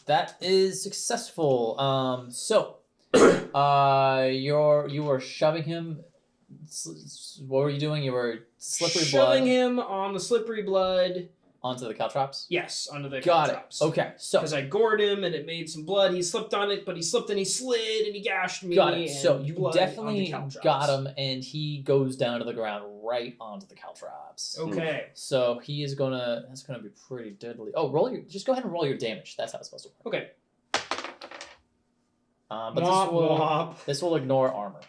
That is successful. So, you were shoving him. What were you doing? You were shoving him on the slippery blood. Onto the caltrops? Yes, onto the Got caltrops. it. Okay, so... Because I gored him and it made some blood. He slipped on it, but he slipped and he slid and he gashed me. Got it. So you definitely onto got him, and he goes down to the ground right onto the caltrops. Okay. So he is gonna... That's gonna be pretty deadly. Oh, just go ahead and roll your damage. That's how it's supposed to work. Okay. But this will ignore armor.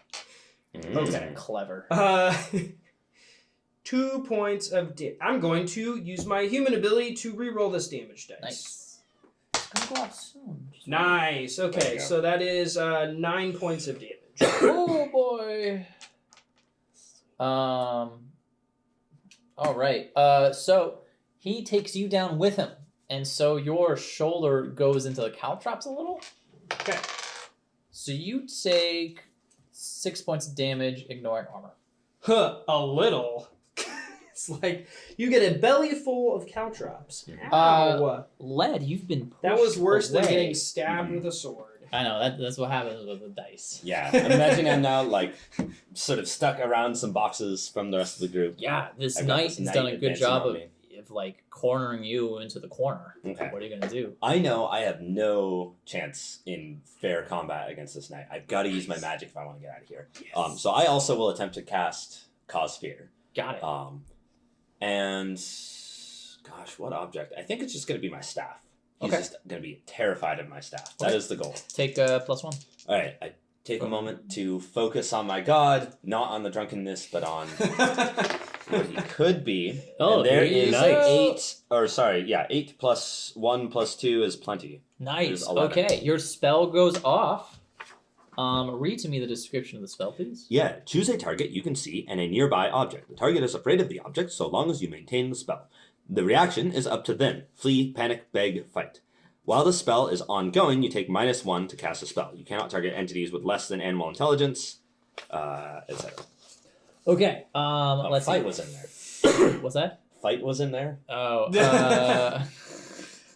Okay. Clever. 2 points of damage. I'm going to use my human ability to reroll this damage dice. Nice. It's gonna go off soon. Nice. Okay, so that is 9 points of damage. Oh boy. All right. So he takes you down with him, and so your shoulder goes into the caltrops a little. Okay. So you take 6 points of damage, ignoring armor. Huh, a little. It's like you get a belly full of caltrops. Lead, you've been pushed that was worse away. than getting stabbed with a sword. I know, that's what happens with the dice. Yeah, imagine I'm now, like, sort of stuck around some boxes from the rest of the group. Yeah, this knight has done a good job of like cornering you into the corner. Okay. What are you gonna do? I know I have no chance in fair combat against this knight. I've got to use my magic if I want to get out of here. Yes. So I also will attempt to cast Cause Fear. Got it. And gosh, what object? I think it's just going to be my staff. He's Okay. just going to be terrified of my staff. Okay. That is the goal. Take +1. All right, I take a moment to focus on my god, not on the drunkenness, but on what he could be. Oh, and there you is go. 8 plus 1 plus 2 is plenty. Nice. There's 11. Okay, your spell goes off. Read to me the description of the spell, please. Yeah, choose a target you can see and a nearby object. The target is afraid of the object so long as you maintain the spell. The reaction is up to them. Flee, panic, beg, fight. While the spell is ongoing, you take -1 to cast a spell. You cannot target entities with less than animal intelligence, etc. Okay, let's Fight see. was in there. What's that? Fight was in there? Oh,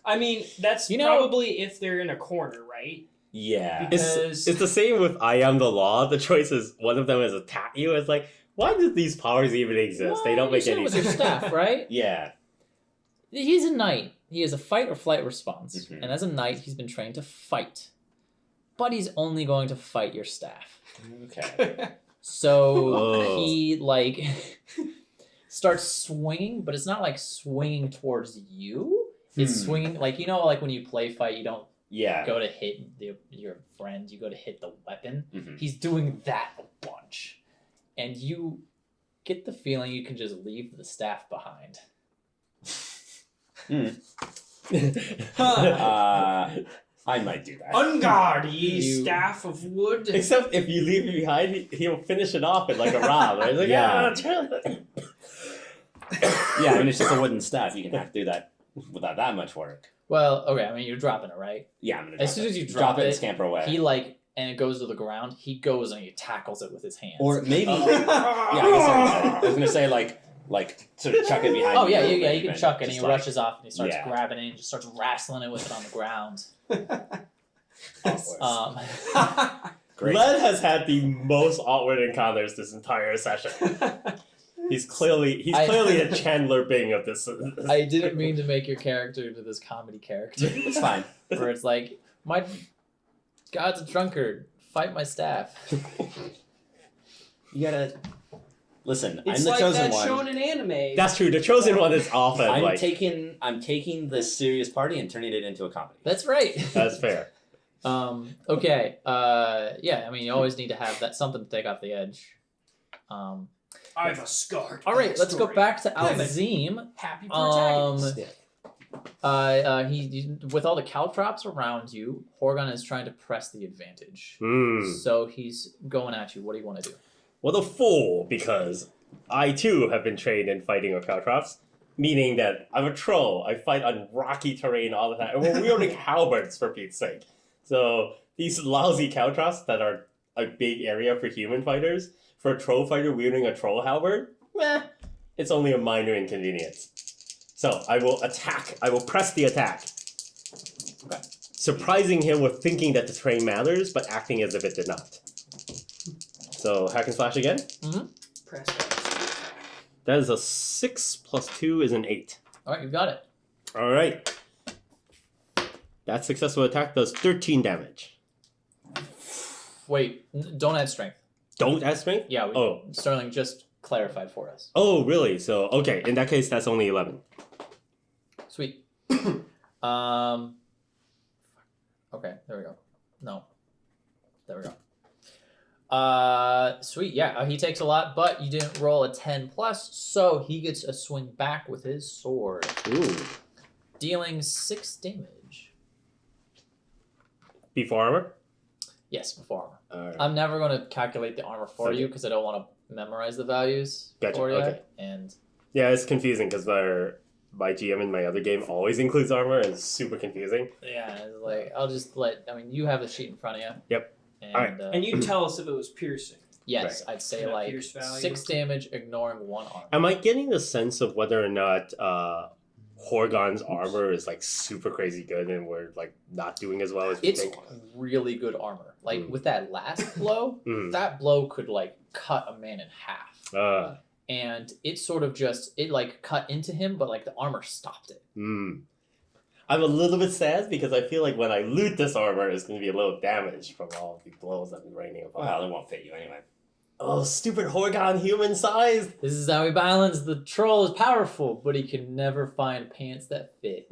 I mean, that's probably if they're in a corner, right? Yeah. Because It's the same with I Am the Law. The choice is one of them is attack you. It's like, why do these powers even exist? well, They don't make any with your sense. staff, right? Yeah. He's a knight. He has a fight or flight response. Mhm. And as a knight, he's been trained to fight. But he's only going to fight your staff. Okay. So Oh. he, like, starts swinging, but it's not, like, swinging towards you. It's swinging, like, like when you play fight, you don't Yeah. go to hit your friend, you go to hit the weapon. Mhm. He's doing that a bunch. And you get the feeling you can just leave the staff behind. I might do that. On guard, ye You- staff of wood. Except if you leave it behind, he'll finish it off in like a round. Right? It's like, Yeah. Charlie. Yeah, I mean, it's just a wooden staff. You can hack through that without that much work. Well, okay, I mean, you're dropping it, right? Yeah, I'm gonna As soon as you drop it and it, scamper away. he, and it goes to the ground, he goes and he tackles it with his hands. Or maybe, yeah, I was gonna say like sort of chuck it behind. Oh, yeah, you you can chuck it, and he just rushes off, and he starts Yeah. grabbing it, and just starts wrestling it with it on the ground. Great. Led has had the most awkward encounters this entire session. He's clearly a Chandler Bing of this. I didn't mean to make your character into this comedy character. It's fine. Where it's like, my god's a drunkard, fight my staff. You gotta listen. It's I'm the like chosen that one. shown in anime. That's true. The chosen one is often I'm like taking this serious party and turning it into a comedy. That's right. that's fair. Okay. Yeah, I mean, you always need to have that something to take off the edge. I've a scarred. All right, let's go backstory. back to I'm a Alzim. Happy protagonist. He with all the caltrops around you, Horgon is trying to press the advantage. So he's going at you. What do you want to do? What a fool, because I too have been trained in fighting with caltrops, meaning that I'm a troll. I fight on rocky terrain all the time. And we're wielding halberds, for Pete's sake. So these lousy caltrops that are a big area for human fighters, for a troll fighter wielding a troll halberd, it's only a minor inconvenience. So I will attack. I will press the attack. surprising him with thinking that the terrain matters, but acting as if it did not. So hack and slash again. Press X. That is a 6 plus 2 is an 8. All right, you got it. All right. That successful attack does 13 damage. Wait, don't add strength. Don't add strength? Yeah, Sterling just clarified for us. Oh, really? So, okay. In that case, that's only 11. Sweet. Okay, there we go. No. There we go. Sweet, yeah, he takes a lot, but you didn't roll a 10 plus, so he gets a swing back with his sword. Ooh. Dealing 6 damage. Before armor? Yes, before armor. Alright. I'm never going to calculate the armor for you because I don't want to memorize the values Gotcha, for you. okay. And Yeah, it's confusing because my GM in my other game always includes armor, and it's super confusing. yeah, it's like you have the sheet in front of you. Yep. And, Alright. And you tell us if it was piercing. yes, I'd say That like pierce value. 6 damage, ignoring 1 armor. Am I getting the sense of whether or not Horgon's armor is like super crazy good and we're like not doing as well as we It's think? really good armor. Like with that last blow, Mm. that blow could like cut a man in half. And it sort of just like cut into him, but like the armor stopped it. I'm a little bit sad because I feel like when I loot this armor, it's going to be a little damaged from all of the blows I've been raining upon. Well, it won't fit you anyway. Oh, stupid Horgon human size! This is how he balances. The troll is powerful, but he can never find pants that fit.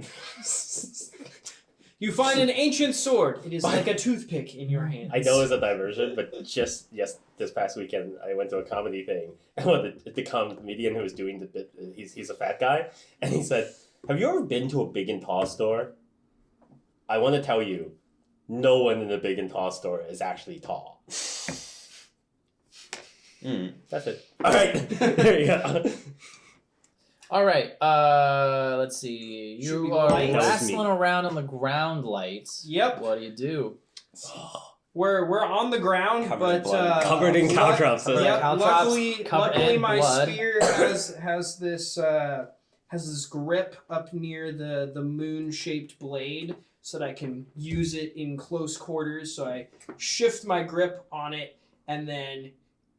You find an ancient sword. It is like a toothpick in your hand. I know it's a diversion, but just this past weekend I went to a comedy thing, and the comedian who was doing the bit, he's a fat guy, and he said, "Have you ever been to a big and tall store? I want to tell you, no one in the big and tall store is actually tall." That's it. All right, there you go. All right. Let's see. Should we You go are lights? wrestling around on the ground lights. Yep. What do you do? We're on the ground, Covered in but blood. Covered in caltrops. Covered in Yep, caltrops, luckily covered in my blood. spear has this grip up near the moon-shaped blade, so that I can use it in close quarters. So I shift my grip on it and then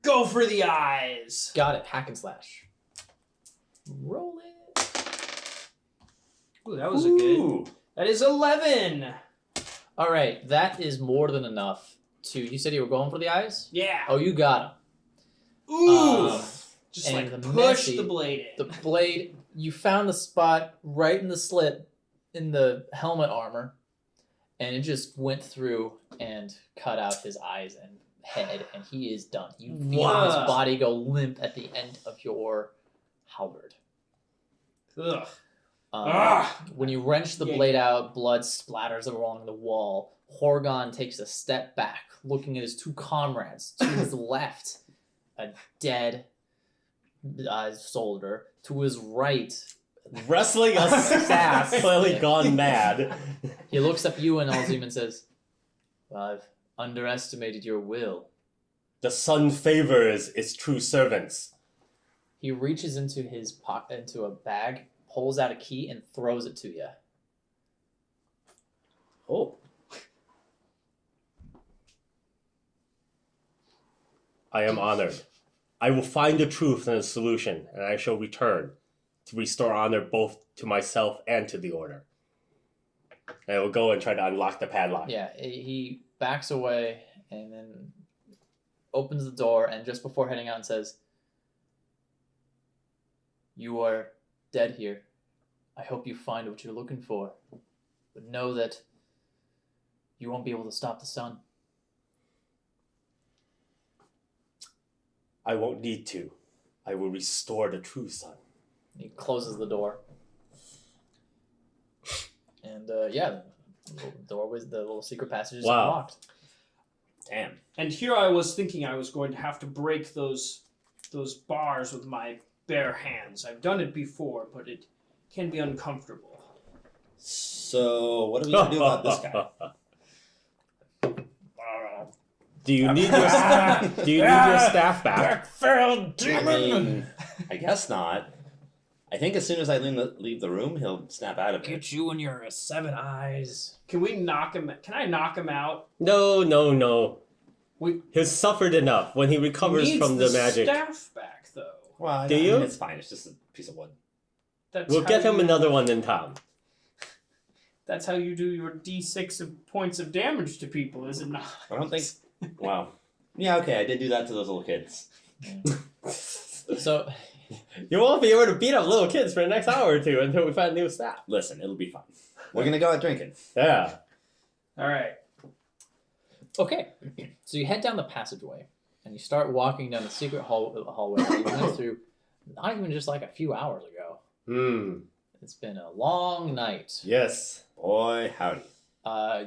go for the eyes. Got it. Hack and slash. Roll it. Ooh, that was a good. That is 11. All right. That is more than enough to. You said you were going for the eyes? Yeah. Oh, you got him. Ooh. Just and like the push messy- the blade in. The blade, you found the spot right in the slit in the helmet armor, and it just went through and cut out his eyes and head, and he is done. You feel his Wow. body go limp at the end of your halberd. Ugh. Um, when you wrench the Yeah. blade out, blood splatters along the wall. Horgon takes a step back, looking at his 2 comrades. To his left, a dead soldier. To his right, Wrestling a staff, clearly gone mad. he looks up you and Alzim and says, "Well, I've underestimated your will." The sun favors its true servants. He reaches into his pocket, into a bag, pulls out a key, and throws it to you. Oh. I am honored. I will find the truth and the solution, and I shall return to restore honor both to myself and to the order. And I will go and try to unlock the padlock. Yeah, he backs away and then opens the door, and just before heading out and says, "You are dead here. I hope you find what you're looking for. But know that you won't be able to stop the sun." I won't need to. I will restore the true sun. He closes the door. And yeah, the doorways, the little secret passage is Wow. unlocked. Damn. And here I was thinking I was going to have to break those bars with my bare hands. I've done it before, but it can be uncomfortable. So, what are we going to do about this guy? Do you need your staff back? I mean, I guess not. I think as soon as I leave the room, he'll snap out of it. Get you and your 7 eyes. Can we knock him? Can I knock him out? No. We He's suffered enough. When he recovers needs from the magic, staff back though. Well, Do you? It's fine. It's just a piece of wood. That's we'll how get him you- another one in town. That's how you do your D6 of points of damage to people, is it not? I don't think. Wow. Yeah. Okay. I did do that to those little kids. So, You won't be able to beat up little kids for the next hour or two until we find new staff. Listen, it'll be fun. We're gonna go out drinking. Yeah. All right. okay. So you head down the passageway, and you start walking down the secret hallway that you went through not even just like a few hours ago. Hmm. It's been a long night. Yes. Boy, howdy.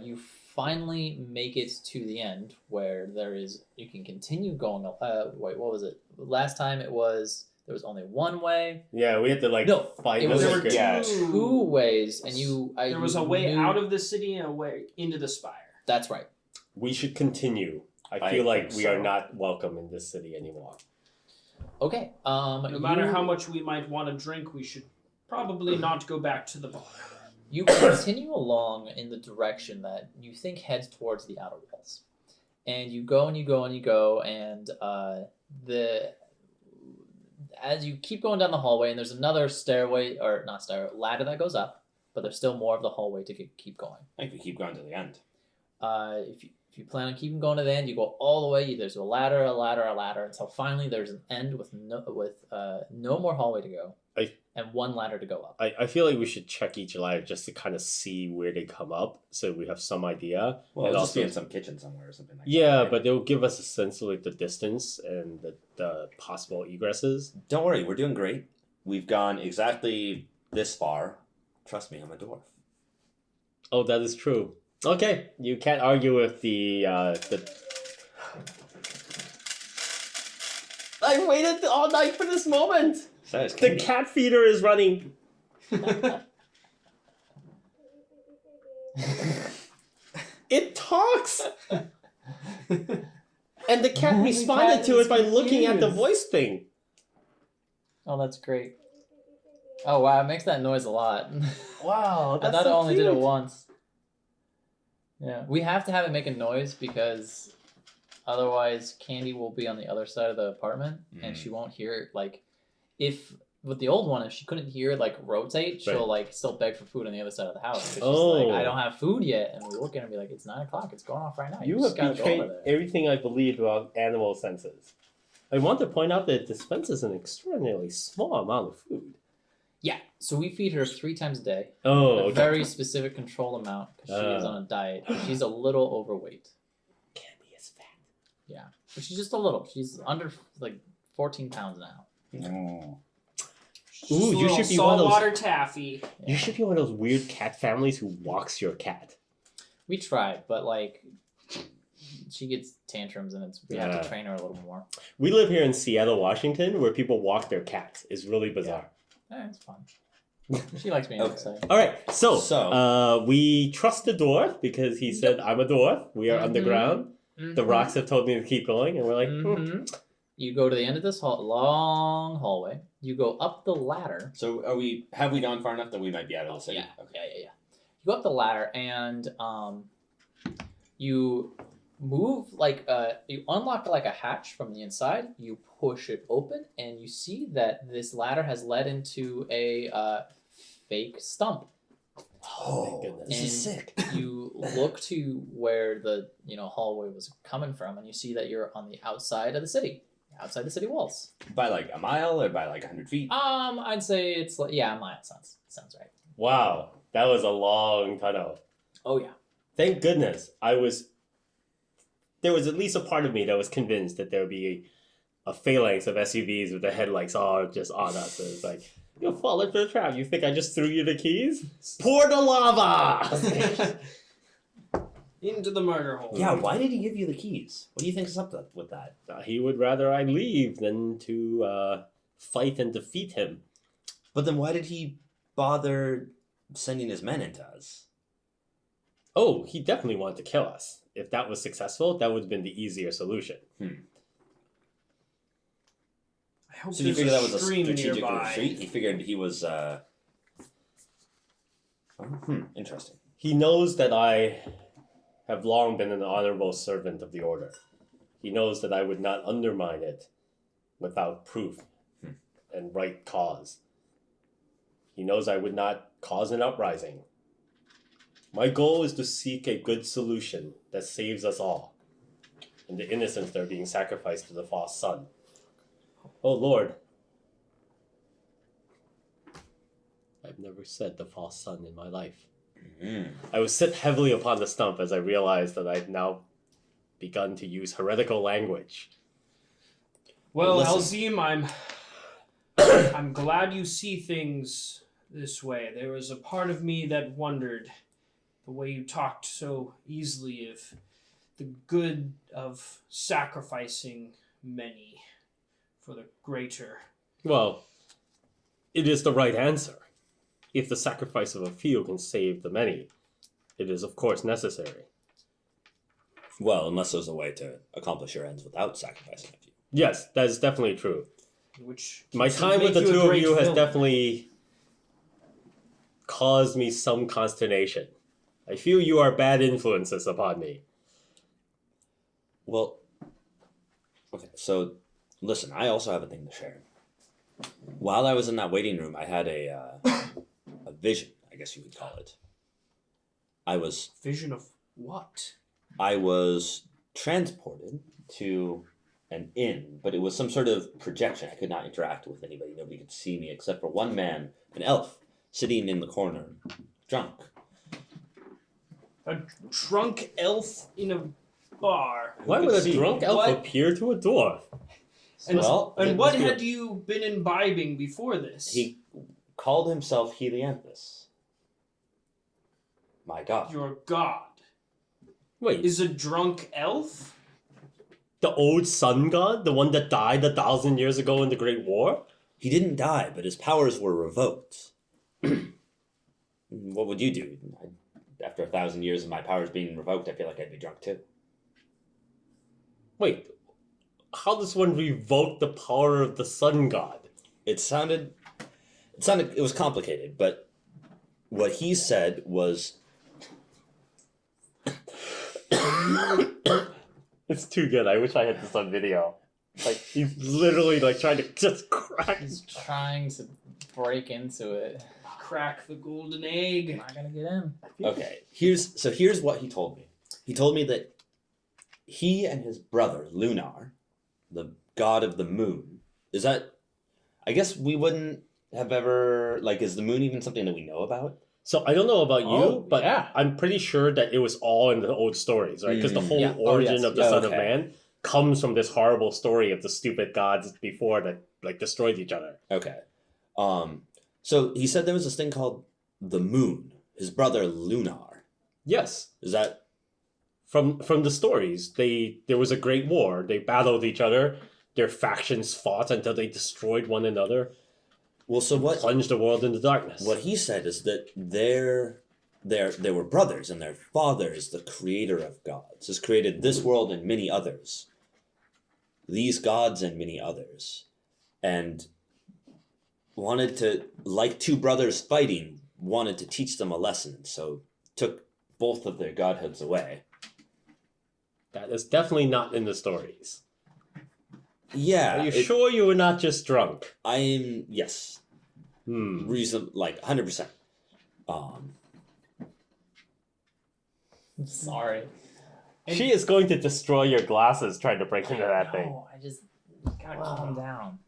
You finally make it to the end where you can continue going. Wait, what was it? Last time there was only one way. Yeah, we had to No, find it the was secret. two ways, and There was a way out of the city and a way into the spire. That's right. We should continue. I I feel like think we so. are not welcome in this city anymore. Okay. No matter how much we might want to drink, we should probably not go back to the bar. You continue along in the direction that you think heads towards the outer walls, and you go and you go and you go, and as you keep going down the hallway, and there's another ladder that goes up, but there's still more of the hallway to keep going. I think we keep going to the end. If you plan on keeping going to the end, you go all the way. There's a ladder, until finally there's an end with no more hallway to go, and one ladder to go up. I feel like we should check each ladder just to kind of see where they come up so we have some idea. Well, And it'll just also- be in some kitchen somewhere or something like that. Yeah, right? but they'll give us a sense of like the distance and the possible egresses. Don't worry, we're doing great. We've gone exactly this far. Trust me, I'm a dwarf. Oh, that is true. Okay, you can't argue with the I waited all night for this moment. Says The cat feeder is running. It talks. And the cat The responded cat to is it by looking at the confused. voice thing. Oh, that's great. Oh wow, it makes that noise a lot. Wow, I thought it only did it once. Yeah, we have to have it make a noise because otherwise Candy will be on the other side of the apartment and she won't hear it. Like, if with the old one, if she couldn't hear it like rotate, she'll like still beg for food on the other side of the house. She's like, I don't have food yet, and we look at her and be like, it's 9 o'clock, it's going off right now. You just have gotta go betrayed over there. everything I believed about animal senses. I want to point out that it dispenses an extraordinarily small amount of food. Yeah, so we feed her 3 times a day. Oh, A okay. very specific control amount because she is on a diet. She's a little overweight. Candy is fat. Yeah, but she's just a little. She's under like 14 pounds now. Oh. Ooh, you should be one of those- saltwater taffy. You should be one of those weird cat families who walks your cat. We tried, but like she gets tantrums and we have Yeah. to train her a little more. We live here in Seattle, Washington, where people walk their cats. It's really bizarre. It's fun. She likes being Okay. outside. All right, so, So- we trust the dwarf because he said, "I'm a dwarf. We are Mhm. underground. The rocks have told me to keep going," and we're like, Mhm. You go to the end of this long hallway. You go up the ladder. So have we gone far enough that we might be out of the city? Yeah. You go up the ladder and you move like you unlock like a hatch from the inside. You push it open and you see that this ladder has led into a fake stump. Oh, goodness. this is And sick. You look to where the hallway was coming from, and you see that you're on the outside of the city, outside the city walls. By like a mile or by like 100 feet? I'd say it's like a mile sounds right. "Wow, that was a long tunnel." Oh yeah. Thank goodness. There was at least a part of me that was convinced that there would be a phalanx of SUVs with the headlights all just on us. So it's like, you'll fall into the trap. You think I just threw you the keys? Pour the lava! Into the murder hole. Yeah, why did he give you the keys? What do you think is up with that? He would rather I leave than to fight and defeat him. But then why did he bother sending his men into us? Oh, he definitely wanted to kill us. If that was successful, that would have been the easier solution. I hope So you there's figured a that was a stream strategic nearby. retreat? He figured he was, interesting. He knows that I have long been an honorable servant of the order. He knows that I would not undermine it without proof and right cause. He knows I would not cause an uprising. My goal is to seek a good solution that saves us all and the innocents that are being sacrificed to the false sun. Oh Lord, I've never said the false sun in my life. I was sit heavily upon the stump as I realized that I've now begun to use heretical language. Well, Listen. Alzim, I'm glad you see things this way. There was a part of me that wondered the way you talked so easily of the good of sacrificing many for the greater. Well, it is the right answer. If the sacrifice of a few can save the many, it is of course necessary. Well, unless there's a way to accomplish your ends without sacrificing a few. Yes, that is definitely true. Which My would time with make the you a two of great you has villain. definitely caused me some consternation. I feel you are bad influences upon me. Well, okay, so listen, I also have a thing to share. While I was in that waiting room, I had a vision, I guess you would call it. Vision of what? I was transported to an inn, but it was some sort of projection. I could not interact with anybody. Nobody could see me except for one man, an elf, sitting in the corner, drunk. A drunk elf in a bar. Why could would a see drunk me? elf What? appear to a dwarf? And, Well, and it what must be a- had you been imbibing before this? He called himself Helianthus. My god. Your god Wait, is a drunk elf? the old sun god? The one that died 1,000 years ago in the Great War? He didn't die, but his powers were revoked. What would you do? After 1,000 years of my powers being revoked, I feel like I'd be drunk too. Wait, how does one revoke the power of the sun god? It was complicated, but what he said was, It's too good. I wish I had this on video. Like, he's literally like trying to just crack. He's trying to break into it. Crack the golden egg. Not gonna get in. okay, here's what he told me. He told me that he and his brother, Lunar, the god of the moon, I guess we wouldn't have ever, is the moon even something that we know about? So I don't know about Oh, you, but yeah. I'm pretty sure that it was all in the old stories, right? Because the whole Yeah. Oh, origin yes. of the Yeah, Son of okay. Man comes from this horrible story of the stupid gods before that destroyed each other. Okay. So he said there was this thing called the moon, his brother Lunar. Yes, Is that from the stories, there was a great war. They battled each other. Their factions fought until they destroyed one another, well? So what? plunged the world into darkness. What he said is that they were brothers, and their father is the creator of gods, has created this world and many others. These gods and many others, and wanted to, like two brothers fighting, wanted to teach them a lesson, so took both of their godhoods away. That is definitely not in the stories. Yeah, Are you sure you were not just drunk? I'm yes, reason 100%. I'm sorry. She is going to destroy your glasses trying to break into that thing. No, I just gotta calm down.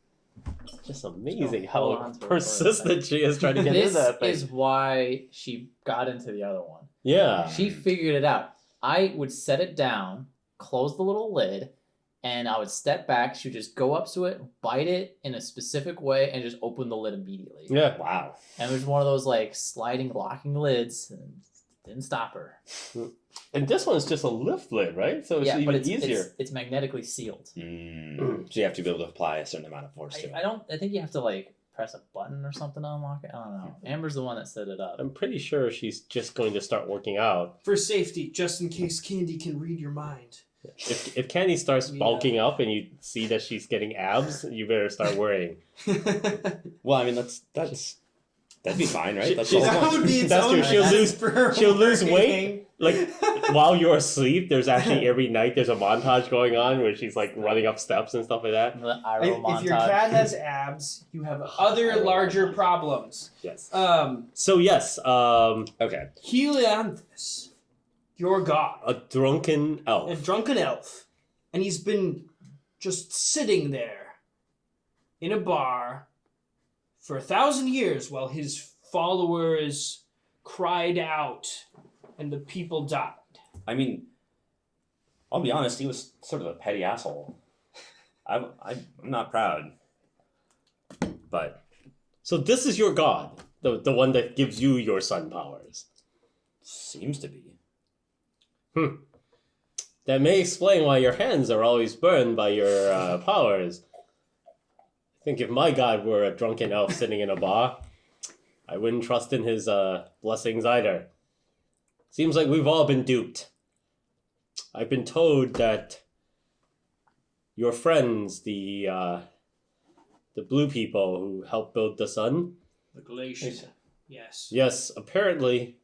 It's just amazing Hold how on to it for a persistent she is trying to get This into that thing. is why she got into the other one. Yeah. She figured it out. I would set it down, close the little lid, and I would step back. She would just go up to it, bite it in a specific way, and just open the lid immediately. Yeah. Wow. And it was one of those sliding, locking lids, and didn't stop her. And this one's just a lift lid, right? So it's yeah, even but it's easier. It's magnetically sealed. So you have to be able to apply a certain amount of force to it. I think you have to press a button or something to unlock it. I don't know. Amber's the one that set it up. I'm pretty sure she's just going to start working out. For safety, just in case Candy can read your mind. If Candy starts Yeah. bulking up and you see that she's getting abs, you better start worrying. Well, I mean, that'd be fine, right? That's She's- all I That want. would be its That's own true. She'll reason for she'll lose weight. worrying. Like while you're asleep, there's actually every night there's a montage going on where she's like running up steps and stuff like that. The Iroh montage. If your cat has abs, you have other larger problems. Yes. Um, So yes, Okay. Helianthus, your god, a drunken a elf. drunken elf, and he's been just sitting there in a bar for 1,000 years while his followers cried out and the people died. I mean, I'll be honest. He was sort of a petty asshole. I'm not proud, but So this is your god, the one that gives you your sun powers. seems to be. That may explain why your hands are always burned by your powers. I think if my god were a drunken elf sitting in a bar, I wouldn't trust in his blessings either. Seems like we've all been duped. I've been told that your friends, the blue people who helped build the sun, The Galatian. Yes. yes, apparently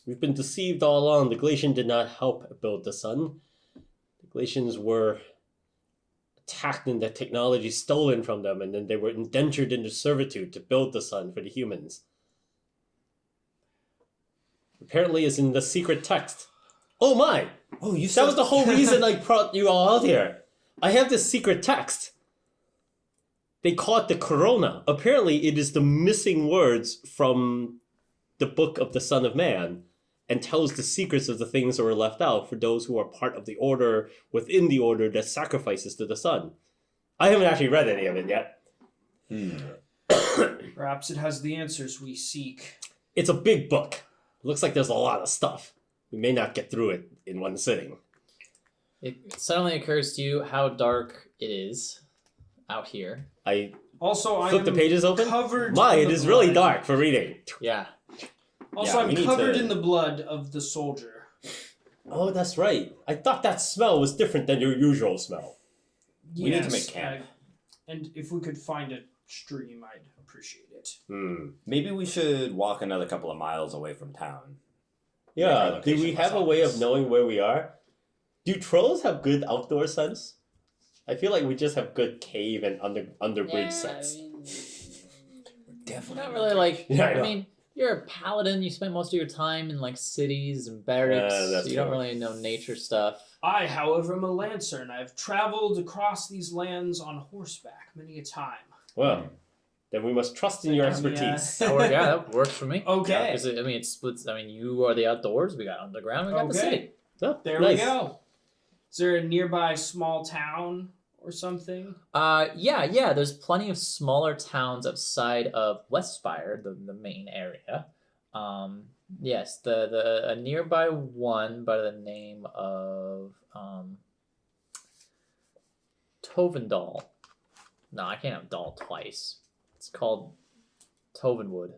we've been deceived all along. The Galatian did not help build the sun. The Galatians were attacked and the technology stolen from them, and then they were indentured into servitude to build the sun for the humans. Apparently it's in the secret text. Oh my! Oh, you That was the whole reason I brought you all out here. I have this secret text. They call it the Corona. Apparently it is the missing words from the book of the Son of Man and tells the secrets of the things that were left out for those who are part of the order within the order that sacrifices to the sun. I haven't actually read any of it yet. Perhaps it has the answers we seek. It's a big book. Looks like there's a lot of stuff. We may not get through it in one sitting. It suddenly occurs to you how dark it is out here. I Also, I flipped the am pages open. covered. My, in it the is really blood. dark for reading. Yeah. Also, Yeah, we I'm need covered to- in the blood of the soldier. Oh, that's right. I thought that smell was different than your usual smell. We need to make camp. And if we could find a stream, I'd appreciate it. Maybe we should walk another couple of miles away from town. Yeah, our do we location have a less way of obvious. knowing where we are? Do trolls have good outdoor sense? I feel like we just have good cave and underbridge sense. Definitely Not really like. Yeah, I I know. mean, you're a paladin. You spend most of your time in like cities and barracks. that's So you don't true. really know nature stuff. I, however, am a lancer, and I've traveled across these lands on horseback many a time. Well, then we must trust in your Yeah, we, expertise. Yeah, that works for me. Okay. Because I mean, it splits. I mean, you are the outdoors. We got underground. We got the Okay. city. Oh, There nice. we go. Is there a nearby small town or something? Yeah. There's plenty of smaller towns outside of Westspire, the main area. Yes, a nearby one by the name of Tovendal. No, I can't have Dal twice. It's called Tovenwood.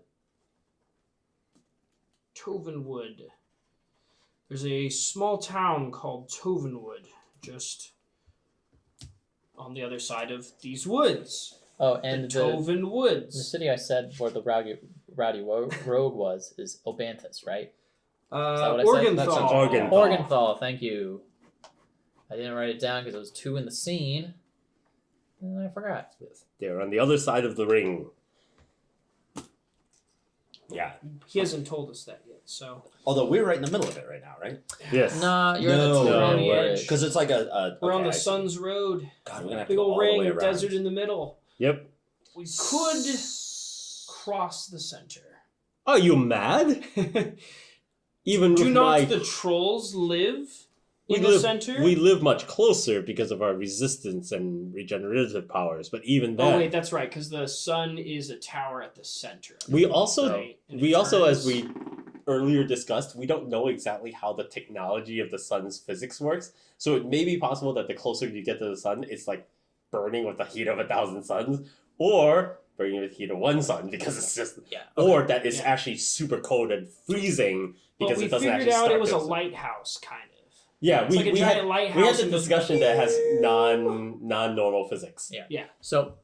Tovenwood. There's a small town called Tovenwood, just on the other side of these woods. Oh, The and the Toven Woods. city I said where the rowdy rogue was is Obanthus, right? that what I said? That sounds Organthal. Organ- Organthal, thank you. I didn't write it down because it was 2 in the scene, and I forgot. Yes, they're on the other side of the ring. Yeah. He hasn't told us that yet, so Although we're right in the middle of it right now, right? Yes. Nah, you're No, at the no, Tyranny we're- Edge. Because it's like a we're on okay, the I see. Sun's Road. God, we're gonna have to Big go old all the ring way of around. desert in the middle. Yep. We could cross the center. Are you mad? Even Do with not my the trolls live we in the live, center? we live much closer because of our resistance and regenerative powers, but even then, Oh wait, that's right, because the sun is a tower at the center. we also Right, and we it also, as turns- we earlier discussed, we don't know exactly how the technology of the sun's physics works. So it may be possible that the closer you get to the sun, it's like burning with the heat of 1,000 suns, or burning with the heat of one sun because it's just, Yeah. or that it's Yeah. actually super cold and freezing But because we it doesn't figured actually out start it was a those- lighthouse, kind of. Yeah, It's like a giant lighthouse. we had the and goes- discussion that has non-normal physics. Yeah. So,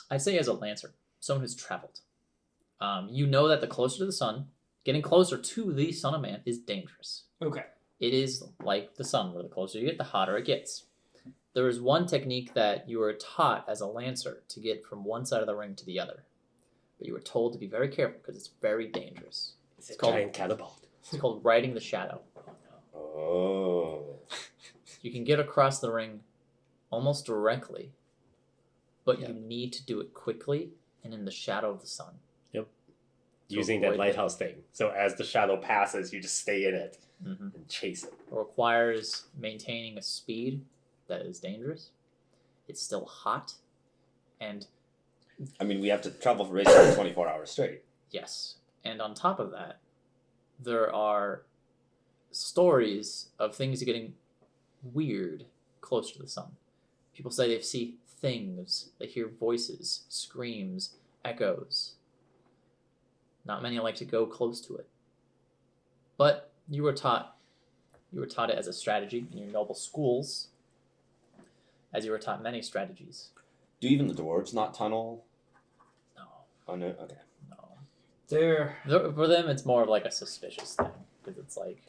I'd say as a lancer, someone who's traveled, you know that the closer to the sun, getting closer to the Son of Man is dangerous. Okay. It is like the sun, where the closer you get, the hotter it gets. There is one technique that you were taught as a lancer to get from one side of the ring to the other, but you were told to be very careful because it's very dangerous. It's a called- giant catapult. It's called riding the shadow. Oh. You can get across the ring almost directly, but Yeah. you need to do it quickly and in the shadow of the sun. Using avoid that lighthouse thing. So as the shadow passes, you just stay in it Mm-hmm. and chase it. It requires maintaining a speed that is dangerous. It's still hot, and I mean, we have to travel for basically 24 hours straight. yes, and on top of that, there are stories of things getting weird close to the sun. People say they see things, they hear voices, screams, echoes. Not many like to go close to it. But you were taught it as a strategy in your noble schools, as you were taught many strategies. Do even the dwarves not tunnel? No, Oh, no? Okay. There. for them it's more of like a suspicious thing, because it's like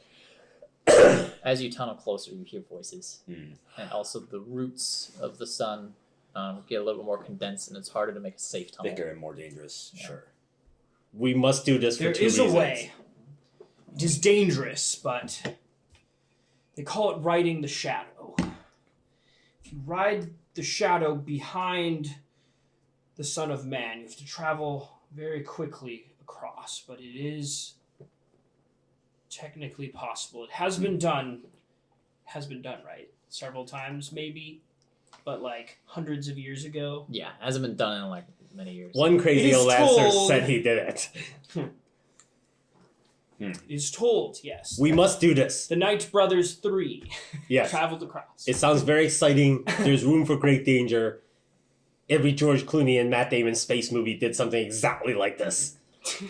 as you tunnel closer, you hear voices, and also the roots of the sun get a little bit more condensed, and it's harder to make a safe tunnel. Thicker and more dangerous, Yeah. Sure. We must do this There for two is reasons. a way. It is dangerous, but they call it riding the shadow. If you ride the shadow behind the Son of Man, you have to travel very quickly across, but it is technically possible. It has been done. Right? Several times, maybe, but like hundreds of years ago. Yeah, hasn't been done in like many years. One crazy It is old lancer told- said he did it. It is told, yes. We must do this. The Knight Brothers 3 Yes. traveled across. It sounds very exciting. There's room for great danger. Every George Clooney and Matt Damon space movie did something exactly like this.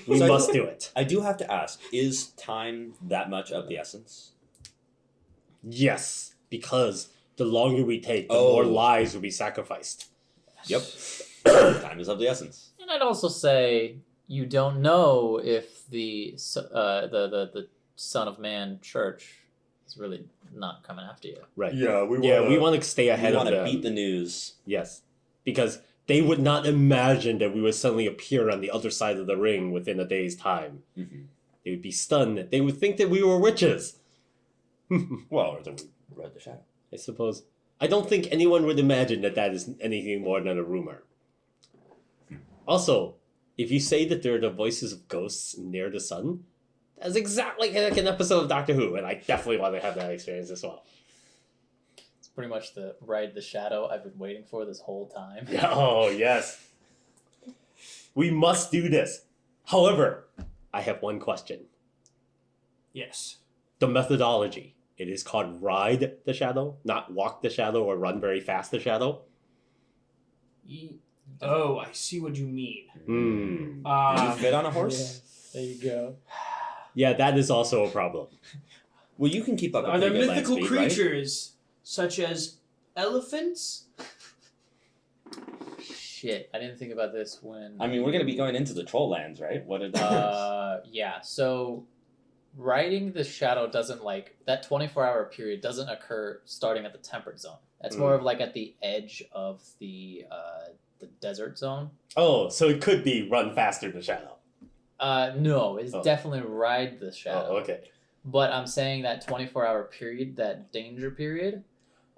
We So I must do- do it. I do have to ask, is time that much of the essence? Yes, because the longer we take, the Oh. more lives will be sacrificed. Yep. Time is of the essence. And I'd also say you don't know if the Son of Man Church is really not coming after you. Right. Yeah, we We want to stay We ahead of want to them. beat the news. Yes, because they would not imagine that we would suddenly appear on the other side of the ring within a day's time. Mm-hmm. They would be stunned. They would think that we were witches. Well, or the Red the Shadow. I suppose. I don't think anyone would imagine that that is anything more than a rumor. Also, if you say that there are the voices of ghosts near the sun, that's exactly like an episode of Doctor Who, and I definitely want to have that experience as well. It's pretty much the ride the shadow I've been waiting for this whole time. Oh, yes. We must do this. However, I have one question. Yes. The methodology. It is called ride the shadow, not walk the shadow or run very fast the shadow. Oh, I see what you mean. Hmm. Can you fit on a horse? There you go. Yeah, that is also a problem. Well, you can keep up. a Are there pretty good land mythical speed, right? creatures such as elephants? Shit, I didn't think about this when. I mean, we're gonna be going into the troll lands, right? What are Yeah, so riding the shadow doesn't like that 24-hour period doesn't occur starting at the temperate zone. That's more of like at the edge of the desert zone. Oh, so it could be run faster the shadow. No, it's Oh. definitely ride the shadow. Oh, okay. But I'm saying that 24-hour period, that danger period,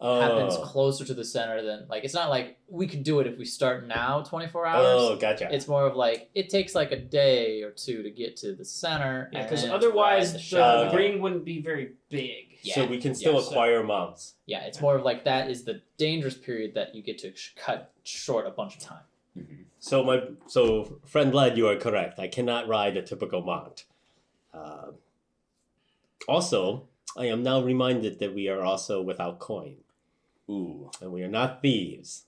happens Oh, closer to the center than like it's not like we could do it if we start now 24 hours. oh, gotcha. It's more of like it takes like a day or two to get to the center. Yeah, and because then otherwise ride the shadow. Okay. ring wouldn't be very big. Yeah. So we can still Yes. acquire mounts. Yeah, it's more of like that is the dangerous period that you get to cut short a bunch of time. Mhm. So friend lad, you are correct. I cannot ride a typical mount. Also, I am now reminded that we are also without coin, Ooh. and we are not thieves.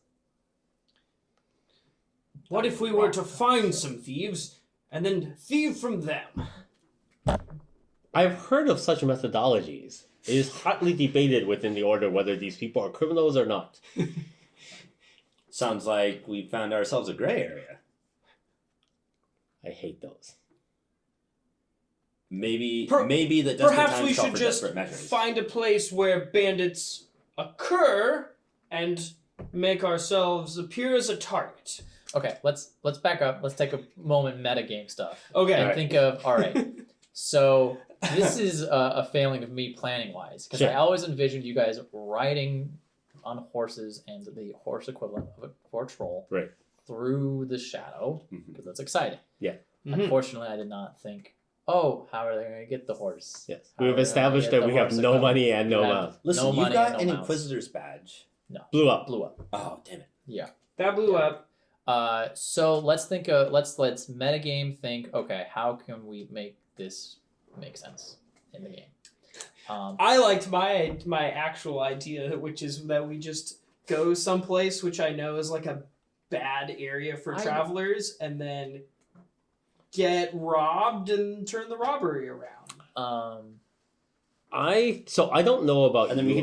What if we were to find some thieves and then thieve from them? I've heard of such methodologies. It is hotly debated within the order whether these people are criminals or not. Sounds like we found ourselves a gray area. I hate those. Maybe the desperate Perhaps times we call should for just desperate measures. find a place where bandits occur and make ourselves appear as a target. Okay, let's back up. Let's take a moment metagame stuff. Okay. And Alright. think of, all right, so this is a failing of me planning-wise, because I Sure. always envisioned you guys riding on horses and the horse equivalent for a troll Right. through the shadow, Mhm. because that's exciting. Mhm. Unfortunately, I did not think, oh, how are they going to get the horse? Yes. How We've are they established gonna that get we the have horse no equivalent? money and no We have mouth. Listen, no you've money got and an no mouse. Inquisitor's badge. Blew up. Blew up. Oh, damn it. Yeah. That blew up. So let's think of let's metagame think. Okay, how can we make this make sense in the game? I liked my actual idea, which is that we just go someplace which I know is like a bad area for I- travelers, and then get robbed and turn the robbery around. I don't know about And then you.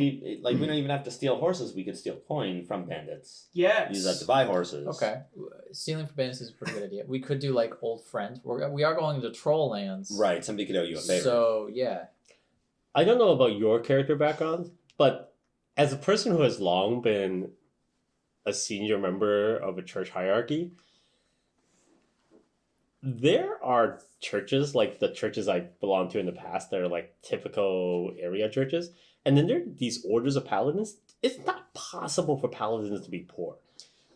we don't even have to steal horses. We could steal coin from bandits. Yes. Use that to buy horses. Okay, stealing for bandits is a pretty good idea. We could do like old friends. We are going to troll lands, Right, somebody could owe you a favor. So yeah, I don't know about your character background, but as a person who has long been a senior member of a church hierarchy, there are churches like the churches I belonged to in the past that are like typical area churches, and then there are these orders of paladins. It's not possible for paladins to be poor.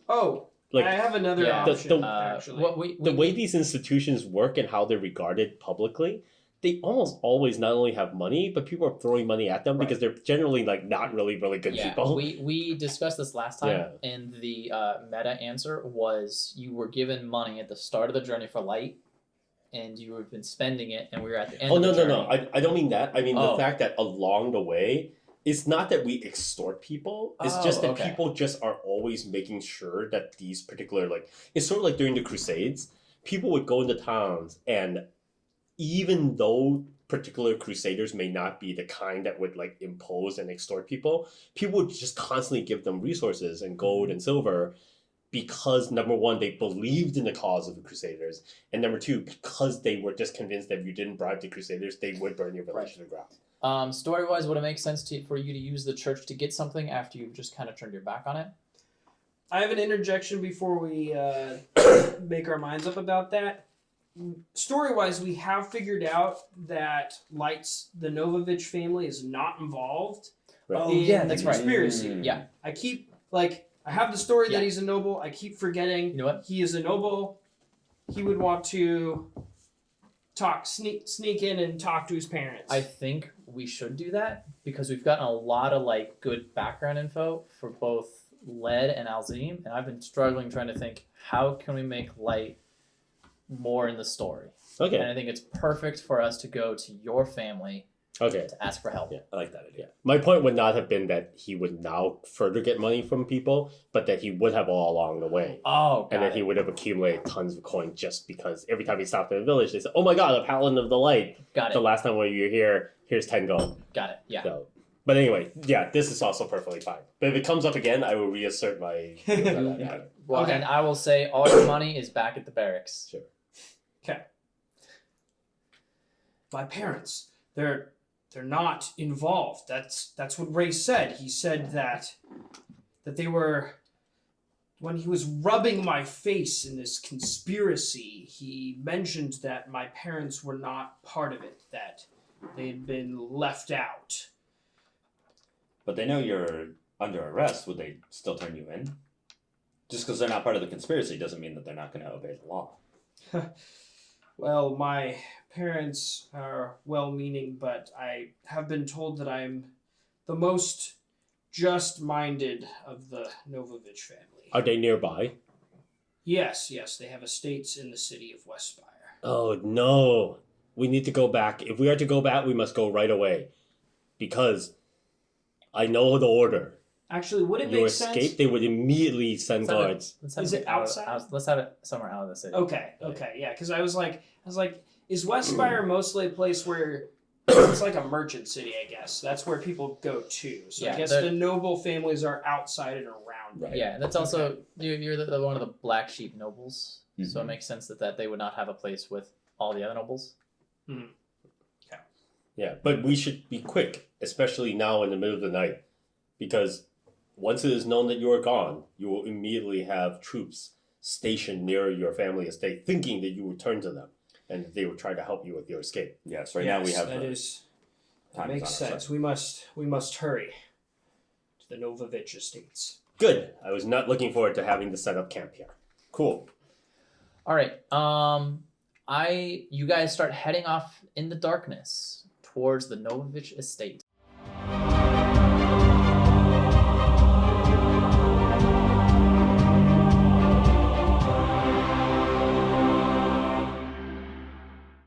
Oh, Like I have another yeah, option. the- actually, what we the way these institutions work and how they're regarded publicly, they almost always not only have money, but people are throwing money at them Right. because they're generally like not really good yeah, people. we discussed this last time, and the meta answer was you were given money at the start of the journey for light, and you have been spending it, and we were at the end. Oh of no the no journey. no! I don't mean that. I mean Oh. the fact that along the way, it's not that we extort people. It's Oh, just that okay. people just are always making sure that these particular it's sort of like during the Crusades, people would go into towns, and even though particular crusaders may not be the kind that would impose and extort people, people would just constantly give them resources and gold and silver because number one, they believed in the cause of the crusaders, and number two, because they were just convinced that if you didn't bribe the crusaders, they would burn your village to the ground. Story wise, would it make sense for you to use the church to get something after you've just kind of turned your back on it? I have an interjection before we make our minds up about that. Story-wise, we have figured out that the Novavich family is not involved Right. Oh in yeah, the that's right. conspiracy. Mm. Yeah. I keep I have the story Yeah. that he's a noble. I keep forgetting You know what? he is a noble. He would want to sneak in and talk to his parents. I think we should do that because we've gotten a lot of good background info for both Led and Alzim, and I've been struggling trying to think how can we make light more in the story. Okay. And I think it's perfect for us to go to your family Okay. to ask for help. Yeah. I like that idea. Yeah. My point would not have been that he would now further get money from people, but that he would have all along the way. Oh, And got that he it. would have accumulated tons of coin just because every time he stopped in a village, they said, "Oh my God, a paladin of the light! Got The it. last time when you were here, here's 10 gold." Got it. Yeah. So, but anyway, yeah, this is also perfectly fine. But if it comes up again, I will reassert my. Yeah. Well, Okay. and I will say all your money is back at the barracks. Sure. My parents, they're not involved. That's what Ray said. He said that they were, when he was rubbing my face in this conspiracy, he mentioned that my parents were not part of it, that they had been left out. But they know you're under arrest. Would they still turn you in? Just because they're not part of the conspiracy doesn't mean that they're not going to obey the law. Well, my parents are well-meaning, but I have been told that I'm the most just-minded of the Novavich family. Are they nearby? Yes, they have estates in the city of Westspire. Oh no. We need to go back. If we are to go back, we must go right away. Because I know the order. Actually, would it You make escape, sense? they would immediately send Let's have guards. Let's have Is it out- outside? let's have it somewhere out of the city. Okay, yeah, because I was like, is Westspire mostly a place where It's like a merchant city, I guess. That's where people go to. So Yeah, I guess they're- the noble families are outside and around. Right. Yeah, that's also you're the one of the black sheep nobles, so it Mhm. makes sense that they would not have a place with all the other nobles. Yeah, but we should be quick, especially now in the middle of the night, because once it is known that you are gone, you will immediately have troops stationed near your family estate, thinking that you returned to them, and that they will try to help you with your escape. Yes, right now we have that the is that time makes is on our sense. We must hurry to the Novavich estates. Good. I was not looking forward to having to set up camp here. Cool. All right. You guys start heading off in the darkness towards the Novavich estate.